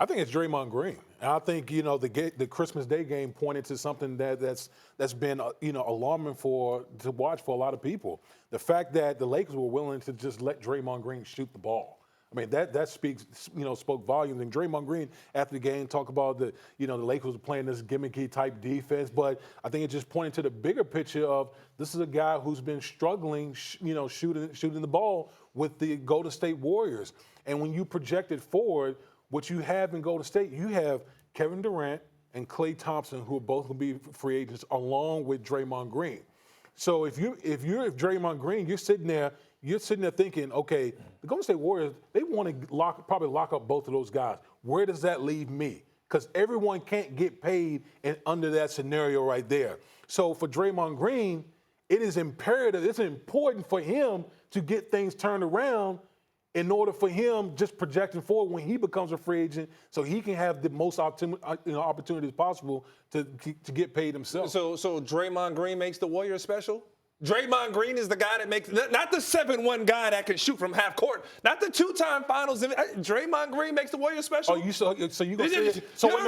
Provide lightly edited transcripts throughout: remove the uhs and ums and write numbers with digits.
I think it's Draymond Green. And I think, the Christmas Day game pointed to something that's been, alarming to watch for a lot of people. The fact that the Lakers were willing to just let Draymond Green shoot the ball. I mean, that speaks, spoke volumes. And Draymond Green, after the game, talked about the Lakers were playing this gimmicky type defense. But I think it just pointed to the bigger picture of this is a guy who's been struggling, shooting the ball with the Golden State Warriors. And when you project it forward, what you have in Golden State, you have Kevin Durant and Klay Thompson, who are both going to be free agents, along with Draymond Green. So if you're Draymond Green, you're sitting there thinking, okay, the Golden State Warriors, they want to probably lock up both of those guys. Where does that leave me? Because everyone can't get paid under that scenario right there. So for Draymond Green, it is imperative, it's important for him to get things turned around in order for him just projecting forward when he becomes a free agent so he can have the most opportunities possible to get paid himself. So Draymond Green makes the Warriors special? Draymond Green is the guy that makes, not the 7-1 guy that can shoot from half court, not the two-time finals. Draymond Green makes the Warriors special? Oh, you gonna say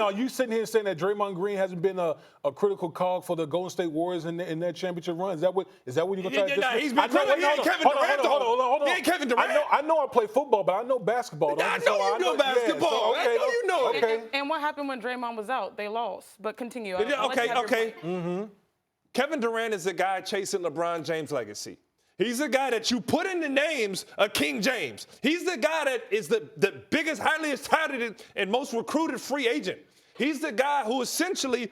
are you sitting here saying that Draymond Green hasn't been a critical cog for the Golden State Warriors in their championship run? Is that what you're gonna try to say? He's been critical. He ain't Kevin Durant. Hold on. He ain't Kevin Durant. I know I play football, but I know basketball. I know you know basketball. I know you know it. Okay. And what happened when Draymond was out? They lost. But continue. Okay. Kevin Durant is the guy chasing LeBron James' legacy. He's the guy that you put in the names of King James. He's the guy that is the biggest, highly touted, and most recruited free agent. He's the guy who essentially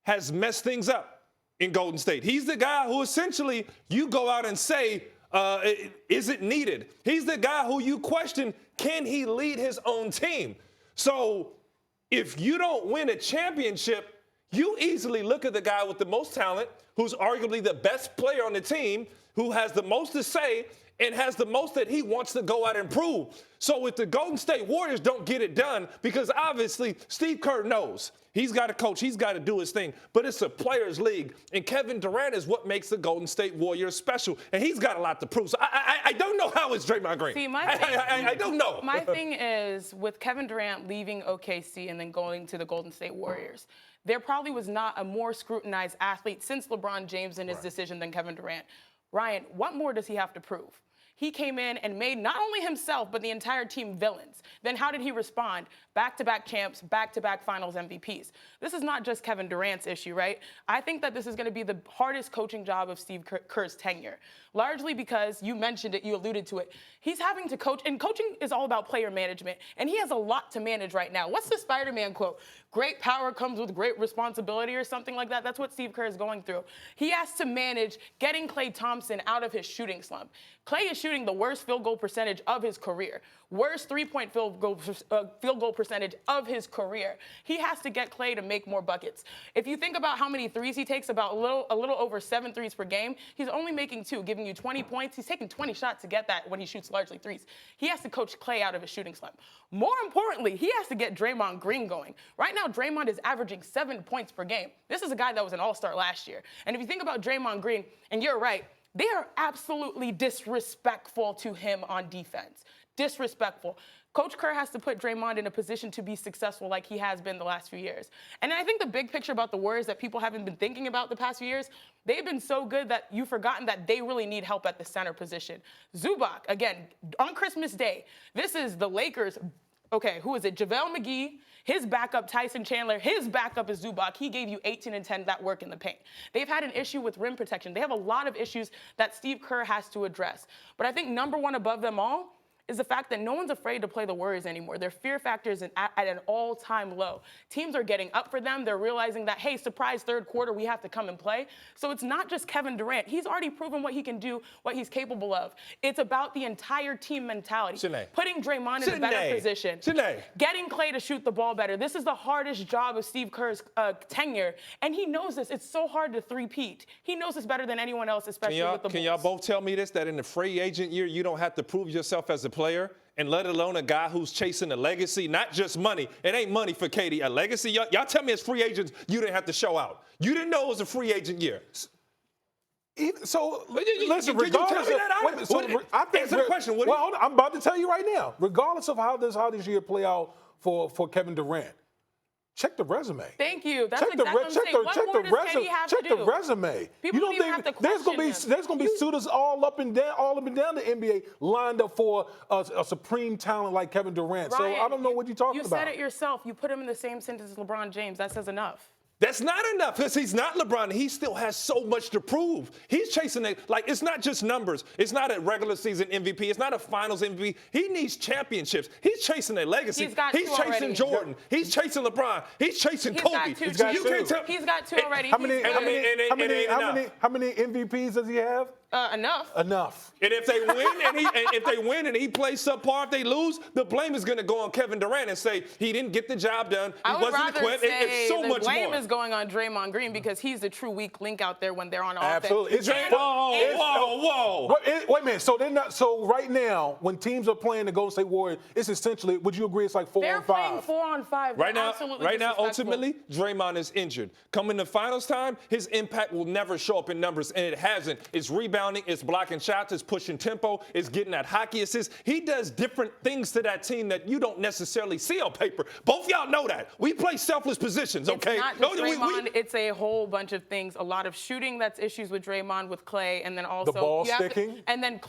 has messed things up in Golden State. He's the guy who essentially you go out and say, is it needed? He's the guy who you question, can he lead his own team? So if you don't win a championship, you easily look at the guy with the most talent, who's arguably the best player on the team, who has the most to say, and has the most that he wants to go out and prove. So if the Golden State Warriors don't get it done, because obviously Steve Kerr knows he's got to coach, he's got to do his thing, but it's a players' league, and Kevin Durant is what makes the Golden State Warriors special, and he's got a lot to prove. So I don't know how it's Draymond Green. See, I don't know. My thing is, with Kevin Durant leaving OKC and then going to the Golden State Warriors, there probably was not a more scrutinized athlete since LeBron James and his decision than Kevin Durant. Ryan, what more does he have to prove? He came in and made not only himself, but the entire team villains. Then how did he respond? Back-to-back champs, back-to-back finals MVPs. This is not just Kevin Durant's issue, right? I think that this is going to be the hardest coaching job of Steve Kerr's tenure, largely because you mentioned it, you alluded to it. He's having to coach, and coaching is all about player management, and he has a lot to manage right now. What's the Spider-Man quote? Great power comes with great responsibility or something like that. That's what Steve Kerr is going through. He has to manage getting Klay Thompson out of his shooting slump. Klay is shooting the worst field goal percentage of his career, worst three-point field goal percentage of his career. He has to get Klay to make more buckets. If you think about how many threes he takes, about a little over 7 threes per game, he's only making 2, giving you 20 points. He's taking 20 shots to get that when he shoots largely threes. He has to coach Klay out of his shooting slump. More importantly, he has to get Draymond Green going. Right now, Draymond is averaging 7 points per game. This is a guy that was an all-star last year. And if you think about Draymond Green, and you're right, they are absolutely disrespectful to him on defense. Disrespectful. Coach Kerr has to put Draymond in a position to be successful like he has been the last few years. And I think the big picture about the Warriors that people haven't been thinking about the past few years, they've been so good that you've forgotten that they really need help at the center position. Zubac, again, on Christmas Day, this is the Lakers. Okay, who is it? JaVale McGee, his backup Tyson Chandler, his backup is Zubac. He gave you 18 and 10 that work in the paint. They've had an issue with rim protection. They have a lot of issues that Steve Kerr has to address. But I think number one above them all is the fact that no one's afraid to play the Warriors anymore. Their fear factor is at an all-time low. Teams are getting up for them. They're realizing that, hey, surprise third quarter, we have to come and play. So it's not just Kevin Durant. He's already proven what he can do, what he's capable of. It's about the entire team mentality. Putting Draymond in a better position. Getting Klay to shoot the ball better. This is the hardest job of Steve Kerr's tenure, and he knows this. It's so hard to three-peat. He knows this better than anyone else, especially with the Bulls. Can y'all both tell me this, that in the free agent year, you don't have to prove yourself as a player, and let alone a guy who's chasing a legacy, not just money. It ain't money for Katie, a legacy. Y'all tell me as free agents, you didn't have to show out. You didn't know it was a free agent year. So, listen, regardless of, answer the question, Woody. Well, I'm about to tell you right now. Regardless of how this year play out for Kevin Durant. Check the resume. Thank you. That's Check the exactly what I'm saying. What more does Eddie have to do? Check the resume. People You don't even have to there's gonna question there's gonna be suitors all up and down the NBA lined up for a supreme talent like Kevin Durant. Ryan, so I don't know what you're talking about. You said it yourself. You put him in the same sentence as LeBron James. That says enough. That's not enough because he's not LeBron. He still has so much to prove. He's chasing it. Like, it's not just numbers. It's not a regular season MVP. It's not a finals MVP. He needs championships. He's chasing a legacy. He's got two chasing already. Jordan. He's chasing LeBron. He's chasing He's Kobe. got two. He's got You two. can't tell- He's got two already. How many He's MVPs does he have? enough. Enough. And if they win and he plays subpar, if they lose, the blame is going to go on Kevin Durant and say he didn't get the job done. I He would wasn't rather equipped. say It's so the much blame more. is going on Draymond Green because he's the true weak link out there when they're on offense. Absolutely. Whoa. Wait a minute. So they're not. So right now, when teams are playing the Golden State Warriors, it's essentially. Would you agree? It's like 4 They're on 5. playing 4 on 5. Right They're now, absolutely disrespectful. ultimately, Draymond is injured. Coming to finals time, his impact will never show up in numbers, and it hasn't. It's rebounding, it's blocking shots, it's pushing tempo, it's getting that hockey assist. He does different things to that team that you don't necessarily see on paper. Both y'all know that. We play selfless positions, okay? It's not just Draymond. It's a whole bunch of things. A lot of shooting that's issues with Draymond, with Clay, and then also The ball you have sticking. and then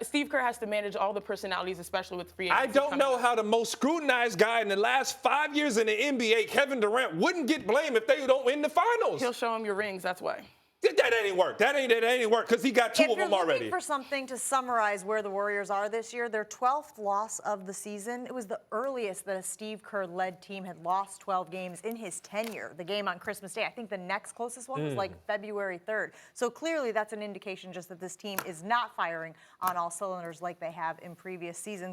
Steve Kerr has to manage all the personalities, especially with free agency. I don't know how the most scrutinized guy in the last 5 years in the NBA, Kevin Durant, wouldn't get blamed if they don't win the finals. He'll show him your rings. That's why. That ain't work. That ain't work because he got two of them If you're already. looking for something to summarize where the Warriors are this year, their 12th loss of the season. It was the earliest that a Steve Kerr-led team had lost 12 games in his tenure. The game on Christmas Day. I think the next closest one was like February 3rd. So clearly that's an indication just that this team is not firing on all cylinders like they have in previous seasons.